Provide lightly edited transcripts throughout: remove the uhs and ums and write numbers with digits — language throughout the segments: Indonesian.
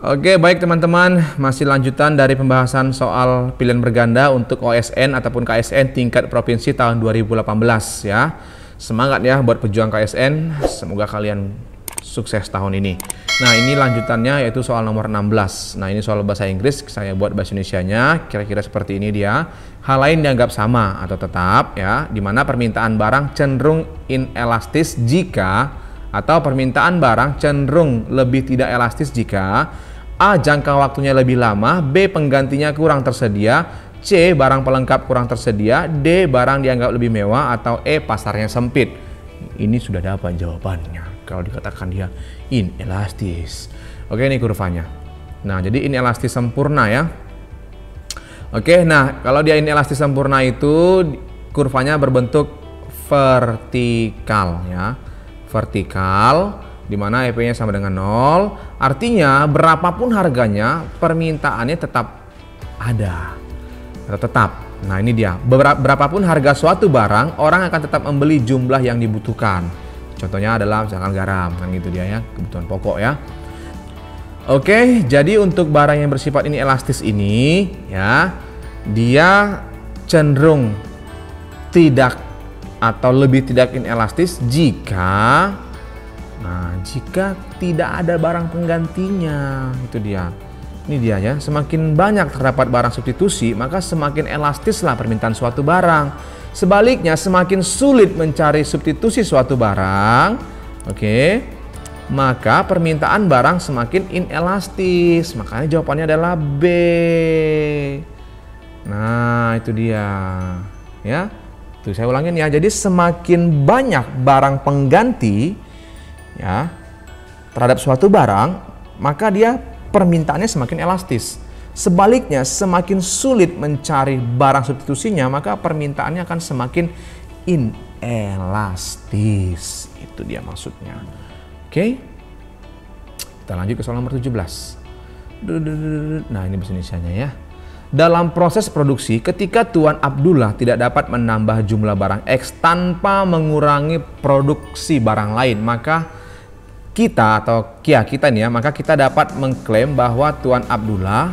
Oke, baik teman-teman, masih lanjutan dari pembahasan soal pilihan berganda untuk OSN ataupun KSN tingkat provinsi tahun 2018 ya. Semangat ya buat pejuang KSN, semoga kalian sukses tahun ini. Nah, ini lanjutannya yaitu soal nomor 16. Nah, ini soal bahasa Inggris, saya buat bahasa Indonesianya, kira-kira seperti ini dia. Hal lain dianggap sama atau tetap ya, di mana permintaan barang cenderung inelastis jika atau permintaan barang cenderung lebih tidak elastis jika A. Jangka waktunya lebih lama, B. Penggantinya kurang tersedia, C. Barang pelengkap kurang tersedia, D. Barang dianggap lebih mewah, atau E. Pasarnya sempit. Ini sudah dapat jawabannya kalau dikatakan dia inelastis. Oke, ini kurvanya. Nah, jadi inelastis sempurna ya. Oke, nah kalau dia inelastis sempurna itu kurvanya berbentuk vertikal ya. Vertikal, di mana EP-nya sama dengan 0, artinya berapapun harganya permintaannya tetap ada atau tetap. Nah, ini dia, berapapun harga suatu barang, orang akan tetap membeli jumlah yang dibutuhkan. Contohnya adalah misalkan garam, kan gitu dia ya, kebutuhan pokok ya. Oke, jadi untuk barang yang bersifat ini elastis ini ya, dia cenderung tidak atau lebih tidak inelastis jika jika tidak ada barang penggantinya. Itu dia. Ini dia ya, semakin banyak terdapat barang substitusi, maka semakin elastislah permintaan suatu barang. Sebaliknya, semakin sulit mencari substitusi suatu barang, maka permintaan barang semakin inelastis. Makanya jawabannya adalah B. Nah, itu dia. Ya. Tuh, saya ulangin ya. Jadi semakin banyak barang pengganti ya terhadap suatu barang, maka dia permintaannya semakin elastis. Sebaliknya, semakin sulit mencari barang substitusinya, maka permintaannya akan semakin inelastis. Itu dia maksudnya. Oke. Kita lanjut ke soal nomor 17. Nah, ini bahasa Indonesianya ya. Dalam proses produksi, ketika Tuan Abdullah tidak dapat menambah jumlah barang X tanpa mengurangi produksi barang lain, maka kita nih ya, maka kita dapat mengklaim bahwa Tuan Abdullah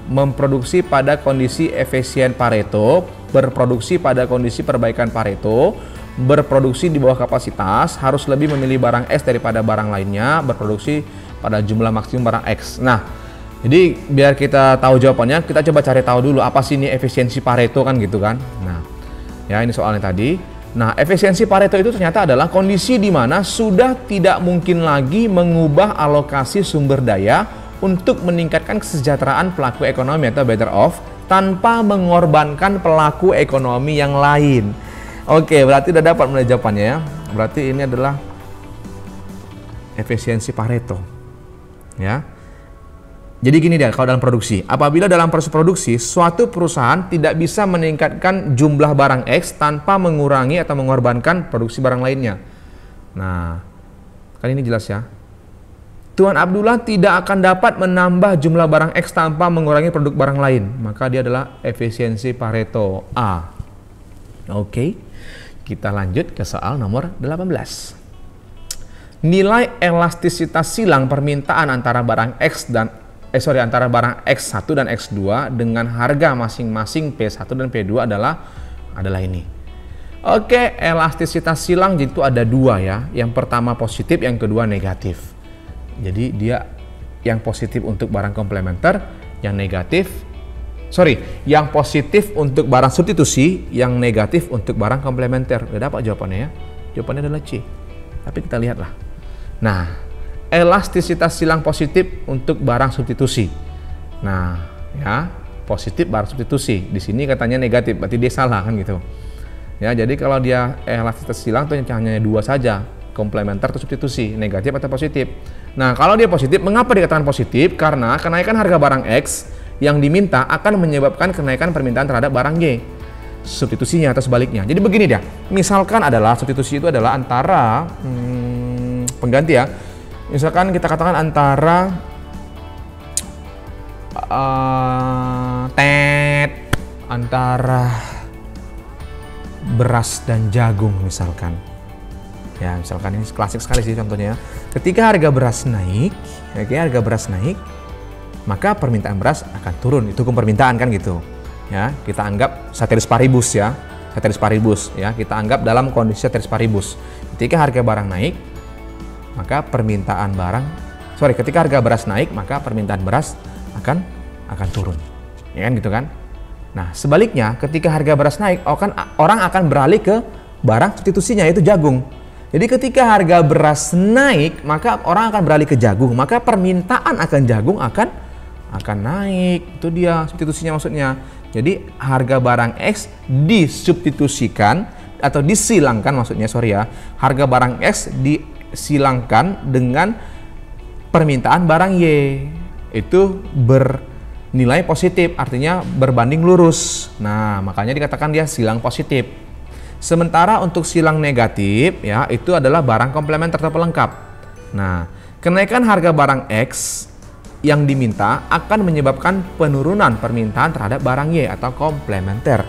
memproduksi pada kondisi efisien Pareto, berproduksi pada kondisi perbaikan Pareto, berproduksi di bawah kapasitas, harus lebih memilih barang X daripada barang lainnya, berproduksi pada jumlah maksimum barang X. Nah, jadi biar kita tahu jawabannya, kita coba cari tahu dulu apa sih ini efisiensi Pareto kan gitu kan. Nah, ya ini soalnya tadi. Nah, efisiensi Pareto itu ternyata adalah kondisi di mana sudah tidak mungkin lagi mengubah alokasi sumber daya untuk meningkatkan kesejahteraan pelaku ekonomi atau better off tanpa mengorbankan pelaku ekonomi yang lain. Oke, berarti udah dapat mulai jawabannya ya. Berarti ini adalah efisiensi Pareto. Ya. Jadi gini dia, kalau dalam produksi, apabila dalam proses produksi suatu perusahaan tidak bisa meningkatkan jumlah barang X tanpa mengurangi atau mengorbankan produksi barang lainnya. Nah, kan ini jelas ya. Tuan Abdullah tidak akan dapat menambah jumlah barang X tanpa mengurangi produk barang lain. Maka dia adalah efisiensi Pareto A. Oke, kita lanjut ke soal nomor 18. Nilai elastisitas silang permintaan antara barang X antara barang X1 dan X2 dengan harga masing-masing P1 dan P2 adalah ini. Oke, elastisitas silang itu ada dua ya. Yang pertama positif, yang kedua negatif. Jadi dia yang positif untuk barang komplementer, yang positif untuk barang substitusi, yang negatif untuk barang komplementer. Udah dapat jawabannya ya. Jawabannya adalah C. Tapi kita lihatlah. Nah, elastisitas silang positif untuk barang substitusi. Nah, ya, positif barang substitusi. Di sini katanya negatif, berarti dia salah kan gitu. Ya, jadi kalau dia elastisitas silang itu hanya dua saja, komplementer atau substitusi, negatif atau positif. Nah, kalau dia positif, mengapa dikatakan positif? Karena kenaikan harga barang X yang diminta akan menyebabkan kenaikan permintaan terhadap barang Y, substitusinya atau sebaliknya. Jadi begini dia, misalkan adalah substitusi itu adalah antara pengganti ya. Misalkan kita katakan antara antara beras dan jagung misalkan. Ya, misalkan ini klasik sekali sih contohnya. Ketika harga beras naik, maka permintaan beras akan turun. Itu hukum permintaan kan gitu. Ya, kita anggap ceteris paribus ya. Ceteris paribus ya, kita anggap dalam kondisi ceteris paribus. Ketika harga barang naik, maka ketika harga beras naik, maka permintaan beras akan turun. Ya kan gitu kan? Nah, sebaliknya ketika harga beras naik, orang akan beralih ke barang substitusinya, yaitu jagung. Jadi ketika harga beras naik, maka orang akan beralih ke jagung, maka permintaan akan jagung akan naik. Itu dia substitusinya maksudnya. Jadi harga barang X disubstitusikan atau disilangkan maksudnya, harga barang X disilangkan dengan permintaan barang Y. Itu bernilai positif, artinya berbanding lurus. Nah, makanya dikatakan dia silang positif. Sementara untuk silang negatif ya, itu adalah barang komplementer atau pelengkap. Nah, kenaikan harga barang X yang diminta akan menyebabkan penurunan permintaan terhadap barang Y atau komplementer.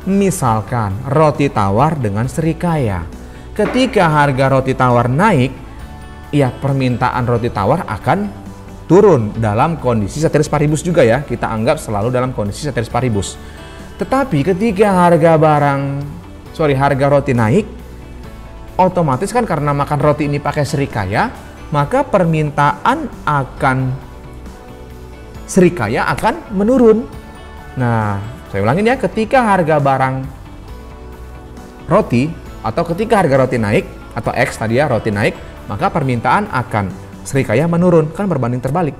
Misalkan roti tawar dengan serikaya. Ketika harga roti tawar naik, ya permintaan roti tawar akan turun dalam kondisi ceteris paribus juga ya. Kita anggap selalu dalam kondisi ceteris paribus. Tetapi ketika harga roti naik, otomatis kan karena makan roti ini pakai serikaya, maka permintaan serikaya akan menurun. Nah, saya ulangin ya, ketika harga barang roti atau ketika harga roti naik atau X tadi ya, roti naik, maka permintaan akan serikaya menurun, kan berbanding terbalik.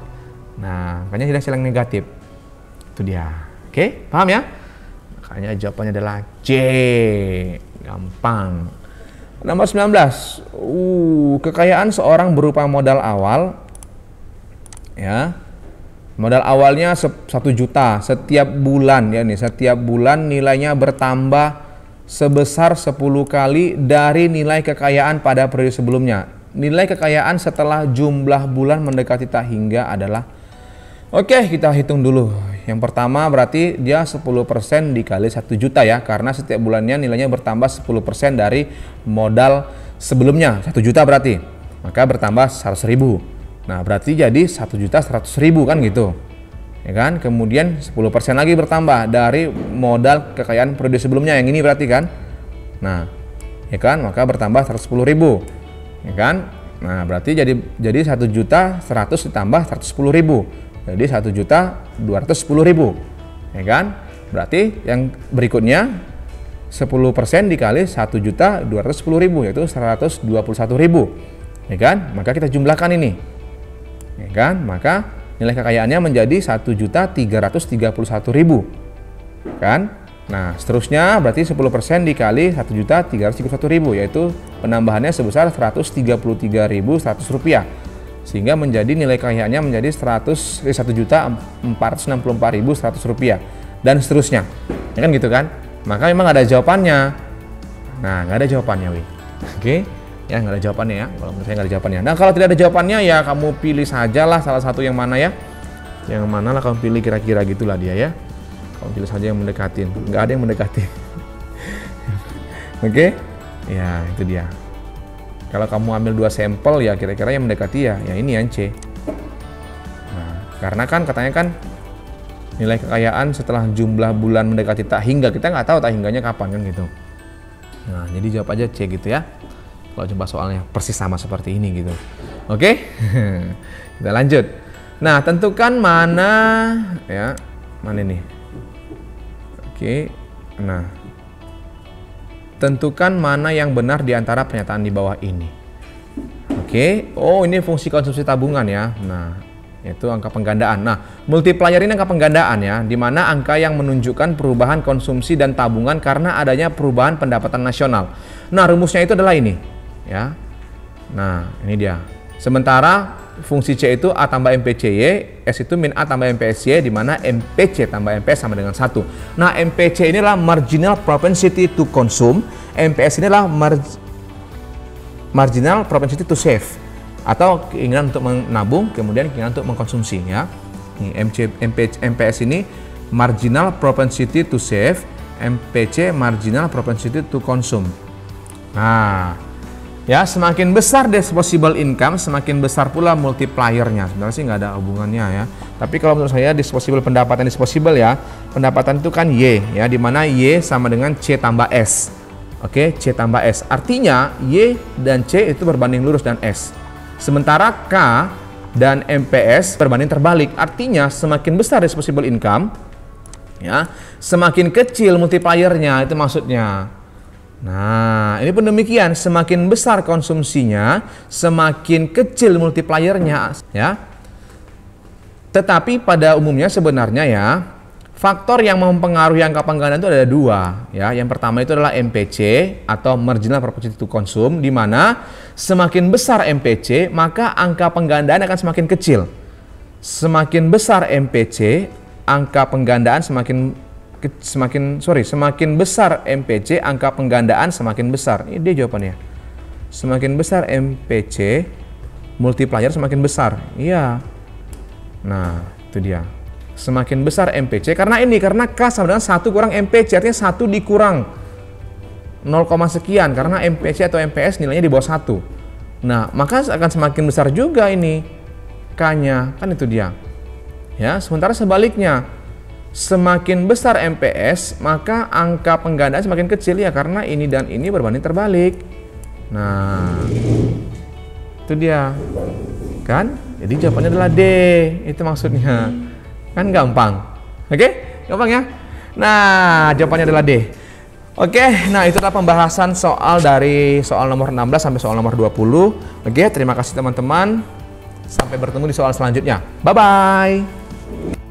Nah, makanya tidak silang negatif. Itu dia. Oke, paham ya? Makanya jawabannya adalah C. Gampang. Nomor 19. Kekayaan seorang berupa modal awal. Ya. Modal awalnya 1 juta setiap bulan ya nih. Setiap bulan nilainya bertambah sebesar 10 kali dari nilai kekayaan pada periode sebelumnya. Nilai kekayaan setelah jumlah bulan mendekati tak hingga adalah. Oke, kita hitung dulu. Yang pertama berarti dia 10% dikali 1 juta ya, karena setiap bulannya nilainya bertambah 10% dari modal sebelumnya, 1 juta berarti. Maka bertambah 100.000. Nah, berarti jadi 1.100.000 kan gitu. Ya kan? Kemudian 10% lagi bertambah dari modal kekayaan periode sebelumnya yang ini berarti kan. Nah, ya kan? Maka bertambah 110.000. Ya kan? Nah, berarti jadi 1.100.000 ditambah 110.000. Jadi 1.210.000, ya kan? Berarti yang berikutnya 10% dikali 1.210.000 yaitu 121.000, ya kan? Maka kita jumlahkan ini, ya kan? Maka nilai kekayaannya menjadi 1.331.000, kan? Nah, seterusnya berarti 10% dikali 1.331.000 yaitu penambahannya sebesar Rp133.100. Sehingga menjadi nilai kekayaannya menjadi Rp1.464.100 dan seterusnya, ya kan gitu kan? Maka memang ada jawabannya. Nah, nggak ada jawabannya, Oke, ya nggak ada jawabannya ya. Kalau menurut saya nggak ada jawabannya. Nah, kalau tidak ada jawabannya ya kamu pilih sajalah salah satu yang mana ya. Yang mana lah kamu pilih kira-kira gitulah dia ya. Kamu pilih saja yang mendekatin. Nggak ada yang mendekatin. Oke, ya itu dia. Kalau kamu ambil 2 sampel ya kira-kira yang mendekati ya ini yang C. Nah, karena kan katanya kan nilai kekayaan setelah jumlah bulan mendekati tak hingga, kita nggak tahu tak hingganya kapan kan gitu. Nah, jadi jawab aja C gitu ya. Kalau coba soalnya persis sama seperti ini gitu. Oke? Kita lanjut. Nah, tentukan mana ya, mana nih? Oke. Nah, tentukan mana yang benar di antara pernyataan di bawah ini. Oke. Oh, ini fungsi konsumsi tabungan ya. Nah, itu angka penggandaan. Nah, multiplier ini angka penggandaan ya, di mana angka yang menunjukkan perubahan konsumsi dan tabungan karena adanya perubahan pendapatan nasional. Nah, rumusnya itu adalah ini ya. Nah, ini dia. Sementara fungsi C itu A tambah MPCY, S itu min A tambah MPSY, di mana MPC tambah MPS sama dengan 1. Nah, MPC inilah marginal propensity to consume, MPS inilah marginal propensity to save, atau keinginan untuk menabung, kemudian keinginan untuk mengkonsumsi ya. MPS ini marginal propensity to save, MPC marginal propensity to consume. Nah, Ya, semakin besar disposable income, semakin besar pula multipliernya. Sebenarnya sih nggak ada hubungannya ya. Tapi kalau menurut saya disposable, pendapatan disposable ya, pendapatan itu kan Y ya, di mana Y sama dengan C tambah S. Oke, C tambah S. Artinya Y dan C itu berbanding lurus dengan S. Sementara K dan MPS berbanding terbalik. Artinya semakin besar disposable income ya, semakin kecil multipliernya, itu maksudnya. Nah, ini pun demikian, semakin besar konsumsinya, semakin kecil multipliernya ya. Tetapi pada umumnya sebenarnya ya, faktor yang mempengaruhi angka penggandaan itu ada dua ya. Yang pertama itu adalah MPC atau marginal propensity to consume, di mana semakin besar MPC, maka angka penggandaan akan semakin kecil. Semakin besar MPC, angka penggandaan semakin besar MPC, angka penggandaan semakin besar. Ini dia jawabannya. Semakin besar MPC, multiplier semakin besar. Iya. Nah, itu dia. Semakin besar MPC karena K sama dengan 1 kurang MPC, artinya 1 dikurang 0, sekian karena MPC atau MPS nilainya di bawah 1. Nah, maka akan semakin besar juga ini K-nya, kan itu dia. Ya, sementara sebaliknya, semakin besar MPS, maka angka penggandaan semakin kecil ya, karena ini dan ini berbanding terbalik. Nah, itu dia. Kan? Jadi jawabannya adalah D. Itu maksudnya. Kan gampang. Oke? Gampang ya? Nah, jawabannya adalah D. Oke, nah itu adalah pembahasan soal dari soal nomor 16 sampai soal nomor 20. Oke, terima kasih teman-teman. Sampai bertemu di soal selanjutnya. Bye-bye.